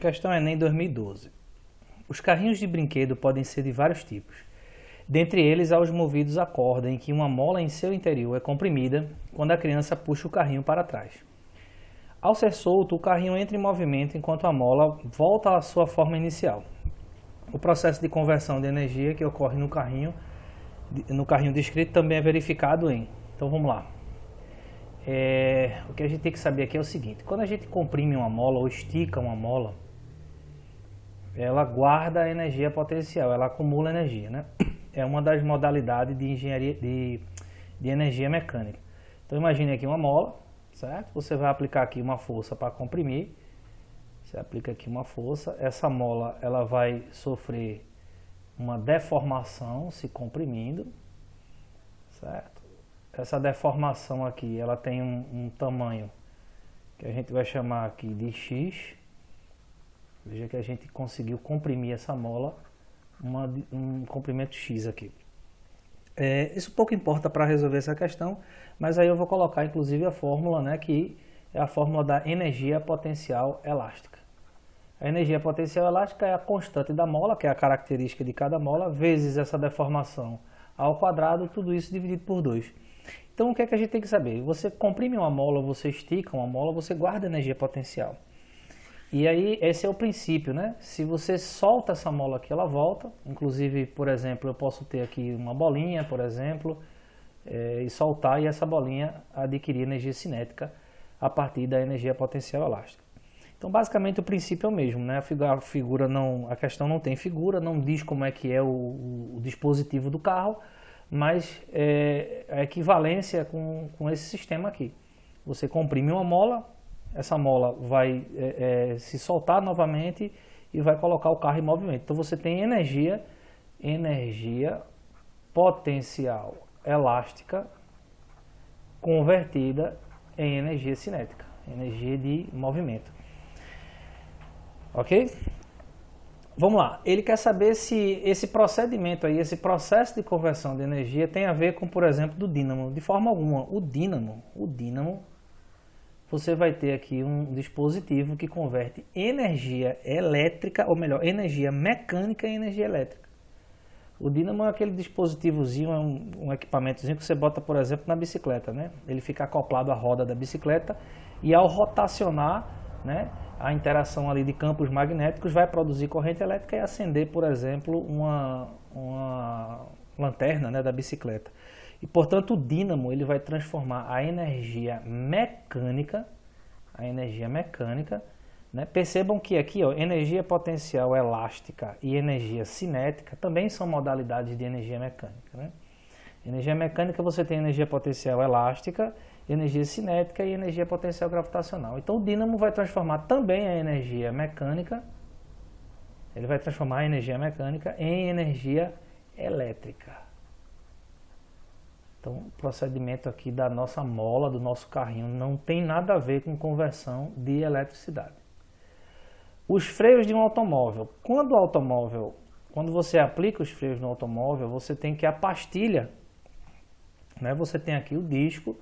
Questão Enem 2012. Os carrinhos de brinquedo podem ser de vários tipos. Dentre eles, há os movidos a corda, em que uma mola em seu interior é comprimida quando a criança puxa o carrinho para trás. Ao ser solto, o carrinho entra em movimento enquanto a mola volta à sua forma inicial. O processo de conversão de energia que ocorre no carrinho descrito também é verificado em... Então vamos lá. O que a gente tem que saber aqui é o seguinte: quando a gente comprime uma mola ou estica uma mola, ela guarda a energia potencial, ela acumula energia, né? É uma das modalidades de engenharia de energia mecânica. Então imagine aqui uma mola, certo? Você vai aplicar aqui uma força para comprimir. Você aplica aqui uma força, essa mola ela vai sofrer uma deformação se comprimindo, certo? Essa deformação aqui, ela tem um tamanho que a gente vai chamar aqui de X. Veja que a gente conseguiu comprimir essa mola, um comprimento X aqui. Isso pouco importa para resolver essa questão, mas aí eu vou colocar inclusive a fórmula, né, que é a fórmula da energia potencial elástica. A energia potencial elástica é a constante da mola, que é a característica de cada mola, vezes essa deformação ao quadrado, tudo isso dividido por 2. Então o que é que a gente tem que saber? Você comprime uma mola, você estica uma mola, você guarda energia potencial. E aí esse é o princípio, né? Se você solta essa mola aqui, ela volta. Inclusive, por exemplo, eu posso ter aqui uma bolinha, por exemplo, e soltar, e essa bolinha adquirir energia cinética a partir da energia potencial elástica. Então, basicamente, o princípio é o mesmo, né? A questão não tem figura, não diz como é que é o dispositivo do carro, mas a equivalência com esse sistema aqui. Você comprime uma mola, essa mola vai se soltar novamente e vai colocar o carro em movimento. Então, você tem energia potencial elástica convertida em energia cinética, energia de movimento. Ok? Vamos lá. Ele quer saber se esse procedimento aí, esse processo de conversão de energia tem a ver com, por exemplo, do dínamo. De forma alguma. O dínamo, você vai ter aqui um dispositivo que converte energia elétrica, ou melhor, energia mecânica em energia elétrica. O dínamo é aquele dispositivozinho, é um equipamentozinho que você bota, por exemplo, na bicicleta, né? Ele fica acoplado à roda da bicicleta e ao rotacionar, né, a interação ali de campos magnéticos vai produzir corrente elétrica e acender, por exemplo, uma lanterna, né, da bicicleta. E, portanto, o dínamo ele vai transformar a energia mecânica, né? Percebam que aqui, ó, energia potencial elástica e energia cinética também são modalidades de energia mecânica, né? Energia mecânica você tem energia potencial elástica, energia cinética e energia potencial gravitacional. Então o dínamo vai transformar também a energia mecânica, ele vai transformar a energia mecânica em energia elétrica. Então o procedimento aqui da nossa mola, do nosso carrinho, não tem nada a ver com conversão de eletricidade. Os freios de um automóvel. Quando você aplica os freios no automóvel, você tem que a pastilha, né? Você tem aqui o disco,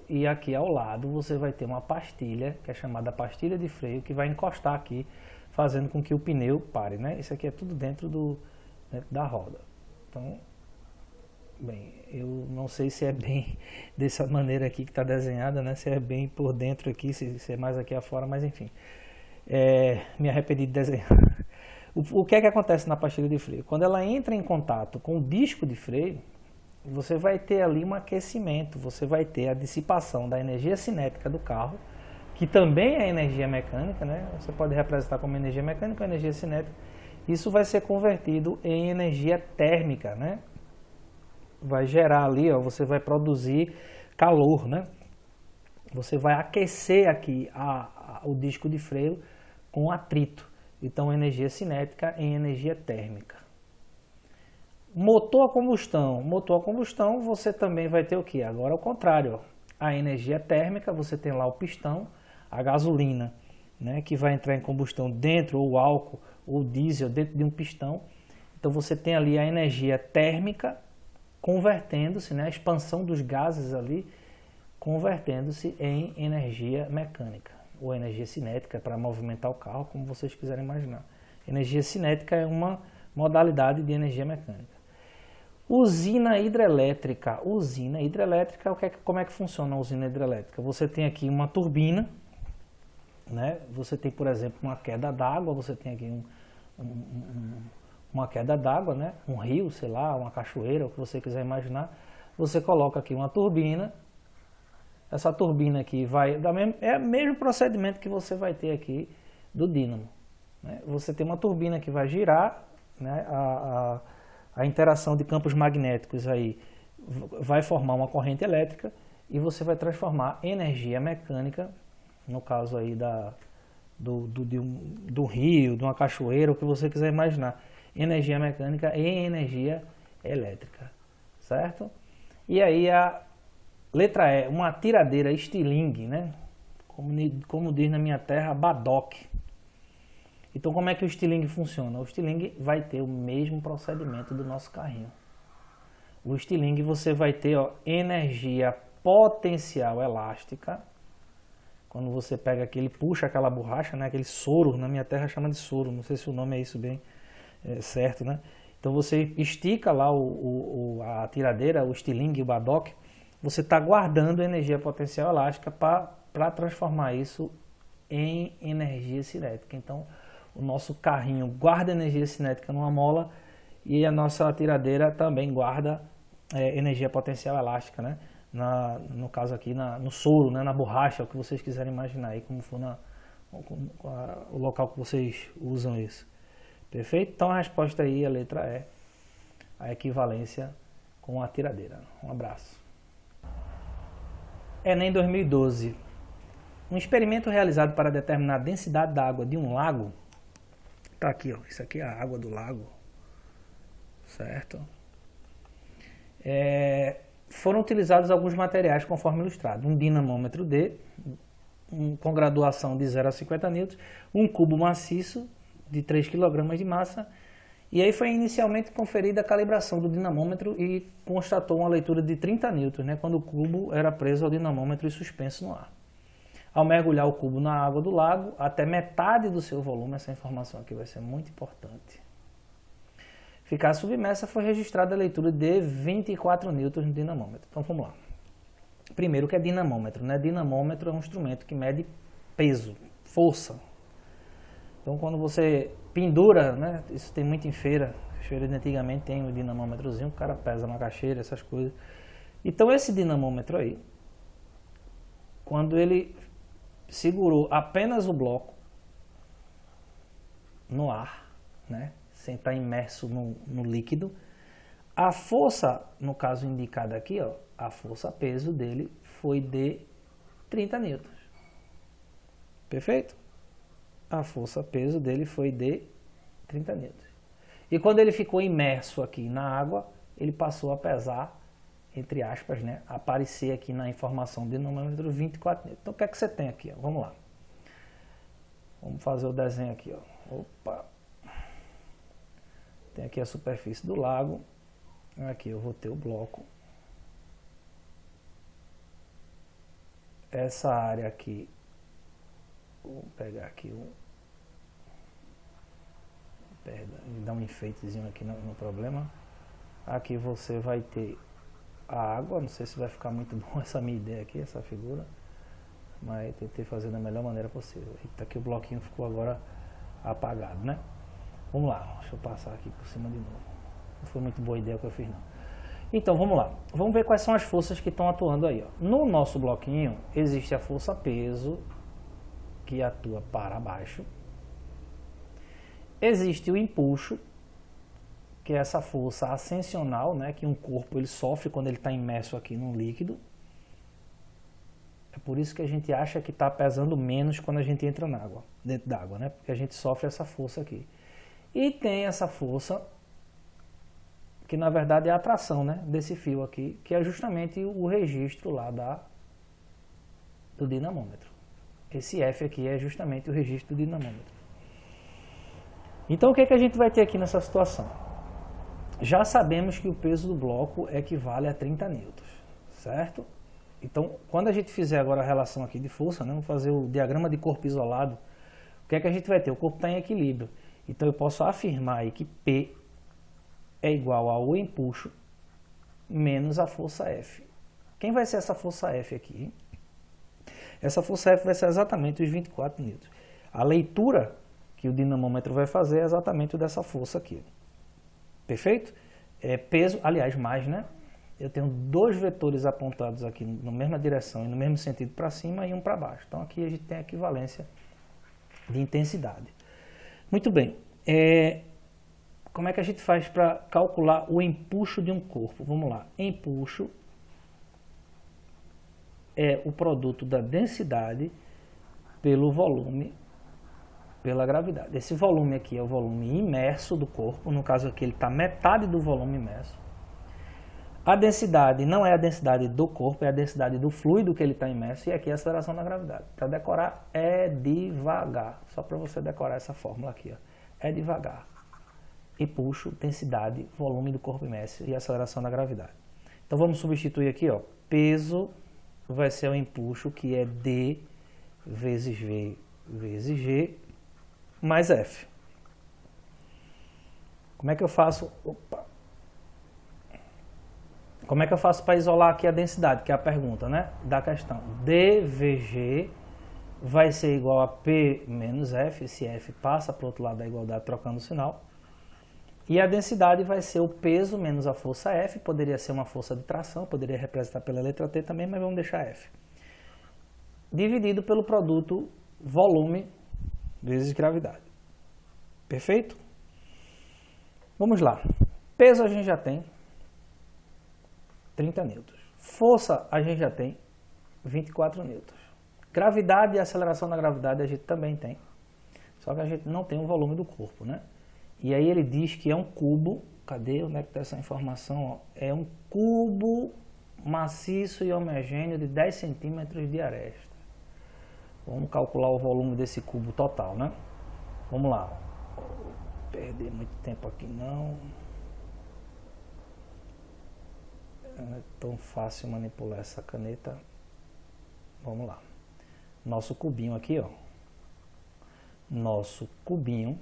e aqui ao lado você vai ter uma pastilha, que é chamada pastilha de freio, que vai encostar aqui, fazendo com que o pneu pare, né? Isso aqui é tudo dentro da roda. Então, bem, eu não sei se é bem dessa maneira aqui que está desenhada, né? Se é bem por dentro aqui, se é mais aqui afora, mas enfim. Me arrependi de desenhar. O que é que acontece na pastilha de freio? Quando ela entra em contato com o disco de freio, você vai ter ali um aquecimento, você vai ter a dissipação da energia cinética do carro, que também é energia mecânica, né? Você pode representar como energia mecânica ou energia cinética. Isso vai ser convertido em energia térmica, né? Vai gerar ali, ó, você vai produzir calor, né? Você vai aquecer aqui o disco de freio com atrito. Então, energia cinética em energia térmica. Motor a combustão, você também vai ter o que? Agora é o contrário, ó. A energia térmica, você tem lá o pistão, a gasolina, né, que vai entrar em combustão dentro, ou álcool, ou diesel dentro de um pistão. Então você tem ali a energia térmica convertendo-se, né, a expansão dos gases ali, convertendo-se em energia mecânica. ou energia cinética para movimentar o carro, como vocês quiserem imaginar. Energia cinética é uma modalidade de energia mecânica. Usina hidrelétrica. Usina hidrelétrica, como é que funciona a usina hidrelétrica? Você tem aqui uma turbina, né? Você tem, por exemplo, uma queda d'água, você tem aqui uma queda d'água, né? Um rio, sei lá, uma cachoeira, o que você quiser imaginar. Você coloca aqui uma turbina. Essa turbina aqui é o mesmo procedimento que você vai ter aqui do dínamo, né? Você tem uma turbina que vai girar, né? A interação de campos magnéticos aí vai formar uma corrente elétrica e você vai transformar energia mecânica, no caso aí do rio, de uma cachoeira, o que você quiser imaginar, energia mecânica em energia elétrica, certo? E aí a letra E, uma tiradeira estilingue, né? Como diz na minha terra, badoque. Então, como é que o estilingue funciona? O estilingue vai ter o mesmo procedimento do nosso carrinho. O estilingue você vai ter, ó, energia potencial elástica. Quando você pega aqui, ele puxa aquela borracha, né? Aquele soro, na minha terra chama de soro, não sei se o nome é isso bem certo, né? Então você estica lá a tiradeira, o estilingue, o badoque, você está guardando energia potencial elástica para transformar isso em energia cinética. Então, o nosso carrinho guarda energia cinética numa mola e a nossa tiradeira também guarda energia potencial elástica, né? No caso aqui, no soro, né? Na borracha, o que vocês quiserem imaginar aí, como for o local que vocês usam isso. Perfeito? Então a resposta aí, a letra E, a equivalência com a tiradeira. Um abraço. Enem 2012. Um experimento realizado para determinar a densidade da água de um lago. Tá aqui, ó. Isso aqui é a água do lago. Certo? Foram utilizados alguns materiais conforme ilustrado. Um dinamômetro D, com graduação de 0 a 50 newtons, um cubo maciço de 3 kg de massa. E aí foi inicialmente conferida a calibração do dinamômetro e constatou uma leitura de 30 newtons, né, quando o cubo era preso ao dinamômetro e suspenso no ar. Ao mergulhar o cubo na água do lago, até metade do seu volume, essa informação aqui vai ser muito importante, ficar submersa, foi registrada a leitura de 24 newtons no dinamômetro. Então vamos lá. Primeiro, o que é dinamômetro, né? Dinamômetro é um instrumento que mede peso, força. Então quando você pendura, né? Isso tem muito em feira. Feira de antigamente tem um dinamômetrozinho, o cara pesa na caixeira, essas coisas. Então esse dinamômetro aí, quando ele segurou apenas o bloco no ar, né? Sem estar imerso no líquido, a força, no caso indicado aqui, ó, a força-peso dele foi de 30 newtons. Perfeito? A força-peso dele foi de 30 newtons. E quando ele ficou imerso aqui na água, ele passou a pesar, entre aspas, né, aparecer aqui na informação do dinamômetro 24 newtons. Então o que é que você tem aqui? Ó? Vamos lá. Vamos fazer o desenho aqui. Ó. Opa! Tem aqui a superfície do lago. Aqui eu vou ter o bloco. Essa área aqui, vou pegar aqui perdão, dar um enfeitezinho aqui no problema. Aqui você vai ter a água, não sei se vai ficar muito bom essa minha ideia aqui, essa figura, mas tentei fazer da melhor maneira possível. Eita, aqui o bloquinho ficou agora apagado, né? Vamos lá, deixa eu passar aqui por cima de novo. Não foi muito boa ideia que eu fiz, não. Então, vamos lá. Vamos ver quais são as forças que estão atuando aí. Ó. No nosso bloquinho, existe a força-peso, que atua para baixo. Existe o empuxo, que é essa força ascensional, né, que um corpo ele sofre quando ele está imerso aqui no líquido. É por isso que a gente acha que está pesando menos quando a gente entra na água, dentro d'água, né, porque a gente sofre essa força aqui. E tem essa força, que na verdade é a atração, né, desse fio aqui, que é justamente o registro lá do dinamômetro. Esse F aqui é justamente o registro do dinamômetro. Então o que é que a gente vai ter aqui nessa situação? Já sabemos que o peso do bloco equivale a 30 newtons, certo? Então, quando a gente fizer agora a relação aqui de força, né, vamos fazer o diagrama de corpo isolado, o que é que a gente vai ter? O corpo está em equilíbrio. Então, eu posso afirmar aí que P é igual ao empuxo menos a força F. Quem vai ser essa força F aqui? Essa força F vai ser exatamente os 24 newtons. A leitura que o dinamômetro vai fazer é exatamente dessa força aqui. Perfeito? É peso, aliás, mais, né? Eu tenho dois vetores apontados aqui na mesma direção e no mesmo sentido para cima e um para baixo. Então aqui a gente tem a equivalência de intensidade. Muito bem. Como é que a gente faz para calcular o empuxo de um corpo? Vamos lá. Empuxo é o produto da densidade pelo volume, pela gravidade. Esse volume aqui é o volume imerso do corpo. No caso aqui ele está metade do volume imerso. A densidade não é a densidade do corpo, é a densidade do fluido que ele está imerso. E aqui é a aceleração da gravidade. Para decorar é devagar. Só para você decorar essa fórmula aqui. Ó. É devagar. Empuxo, densidade, volume do corpo imerso e aceleração da gravidade. Então vamos substituir aqui, ó, peso vai ser o empuxo, que é D vezes V vezes G mais F. Como é que eu faço? Como é que eu faço para isolar aqui a densidade, que é a pergunta, né, da questão? dVg vai ser igual a P menos F, esse F passa para o outro lado da igualdade trocando o sinal. E a densidade vai ser o peso menos a força F, poderia ser uma força de tração, poderia representar pela letra T também, mas vamos deixar F. Dividido pelo produto volume vezes gravidade. Perfeito? Vamos lá. Peso a gente já tem 30 newtons. Força a gente já tem 24 newtons. Gravidade e aceleração da gravidade a gente também tem. Só que a gente não tem o volume do corpo, né? E aí ele diz que é um cubo, cadê? Onde é que está essa informação? Ó? É um cubo maciço e homogêneo de 10 centímetros de aresta. Vamos calcular o volume desse cubo total, né? Vamos lá. Não vou perder muito tempo aqui não. Não é tão fácil manipular essa caneta. Vamos lá. Nosso cubinho aqui, ó. Nosso cubinho.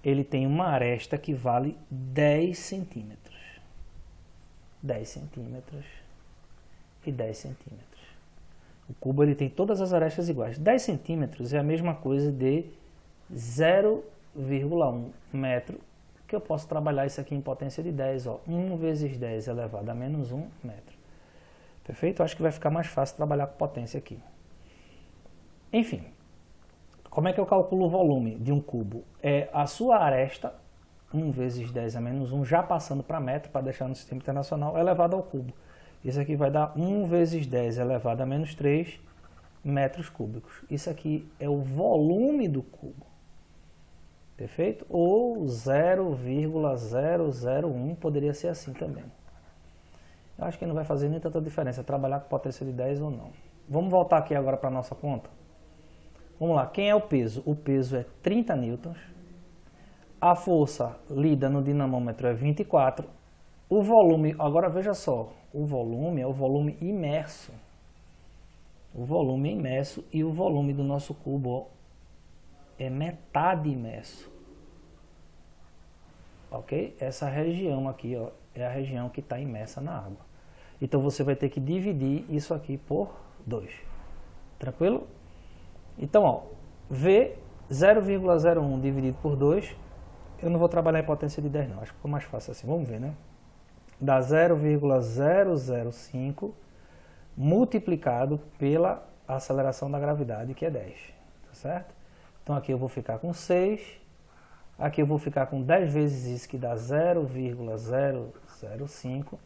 Ele tem uma aresta que vale 10 centímetros. 10 centímetros e 10 centímetros. O cubo ele tem todas as arestas iguais. 10 centímetros é a mesma coisa de 0,1 metro, que eu posso trabalhar isso aqui em potência de 10. Ó, 1 vezes 10 elevado a menos 1 metro. Perfeito? Acho que vai ficar mais fácil trabalhar com potência aqui. Enfim. Como é que eu calculo o volume de um cubo? É a sua aresta, 1 vezes 10 a menos 1, já passando para metro, para deixar no sistema internacional, elevado ao cubo. Isso aqui vai dar 1 vezes 10 elevado a menos 3 metros cúbicos. Isso aqui é o volume do cubo. Perfeito? Ou 0,001 poderia ser assim também. Eu acho que não vai fazer nem tanta diferença trabalhar com potência de 10 ou não. Vamos voltar aqui agora para a nossa conta. Vamos lá, quem é o peso? O peso é 30 newtons. A força lida no dinamômetro é 24. O volume, agora veja só, o volume é o volume imerso. O volume imerso e o volume do nosso cubo ó, é metade imerso. Ok? Essa região aqui ó, é a região que está imersa na água. Então você vai ter que dividir isso aqui por 2. Tranquilo? Então, ó, V 0,01 dividido por 2, eu não vou trabalhar em potência de 10 não, acho que ficou mais fácil assim, vamos ver, né? Dá 0,005 multiplicado pela aceleração da gravidade, que é 10, tá certo? Então aqui eu vou ficar com 6, aqui eu vou ficar com 10 vezes isso, que dá 0,005.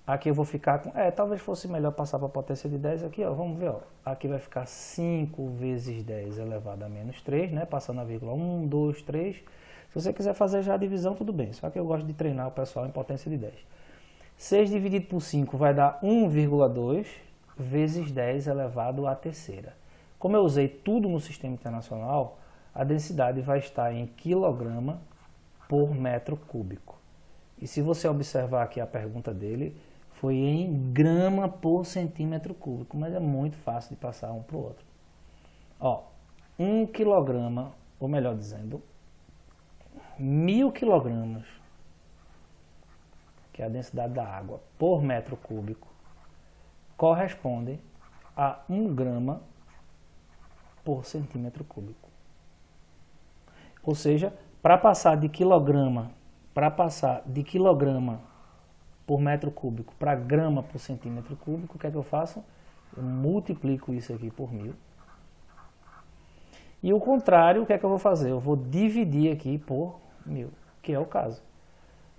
Aqui eu vou ficar com... talvez fosse melhor passar para a potência de 10 aqui, ó. Vamos ver, ó. Aqui vai ficar 5 vezes 10 elevado a menos 3, né? Passando a vírgula 1, 2, 3. Se você quiser fazer já a divisão, tudo bem. Só que eu gosto de treinar o pessoal em potência de 10. 6 dividido por 5 vai dar 1,2 vezes 10 elevado à terceira. Como eu usei tudo no sistema internacional, a densidade vai estar em quilograma por metro cúbico. E se você observar aqui a pergunta dele, Foi em grama por centímetro cúbico, mas é muito fácil de passar um para o outro. Ó, 1 quilograma, ou melhor dizendo, 1000 quilogramas, que é a densidade da água, por metro cúbico, corresponde a 1 grama por centímetro cúbico. Ou seja, para passar de quilograma por metro cúbico para grama por centímetro cúbico, o que é que eu faço? Eu multiplico isso aqui por 1000. E o contrário, o que é que eu vou fazer? Eu vou dividir aqui por 1000, que é o caso.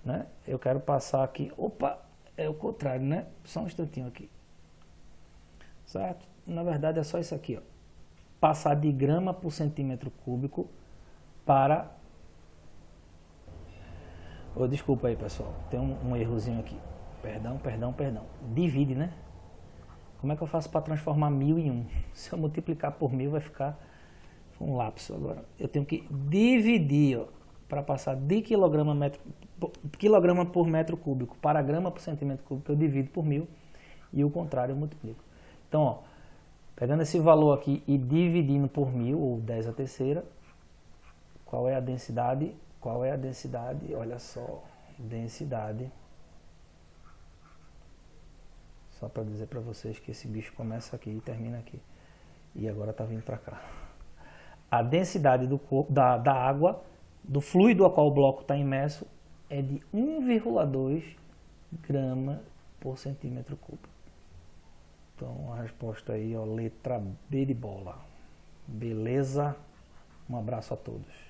Né? Eu quero passar aqui, opa, é o contrário, né? Só um instantinho aqui. Certo? Na verdade é só isso aqui, ó. Passar de grama por centímetro cúbico para... Oh, desculpa aí, pessoal, tem um errozinho aqui. Perdão. Divide, né? Como é que eu faço para transformar 1000 em 1? Se eu multiplicar por 1000 vai ficar um lapso agora. Eu tenho que dividir, ó, para passar de quilograma por metro cúbico para grama por centímetro cúbico, eu divido por 1000 e o contrário eu multiplico. Então, ó, pegando esse valor aqui e dividindo por 1000, ou 10 a terceira, qual é a densidade? Qual é a densidade? Olha só, densidade. Só para dizer para vocês que esse bicho começa aqui e termina aqui. E agora está vindo para cá. A densidade da água, do fluido ao qual o bloco está imerso, é de 1,2 grama por centímetro cúbico. Então a resposta aí, ó, letra B de bola. Beleza? Um abraço a todos.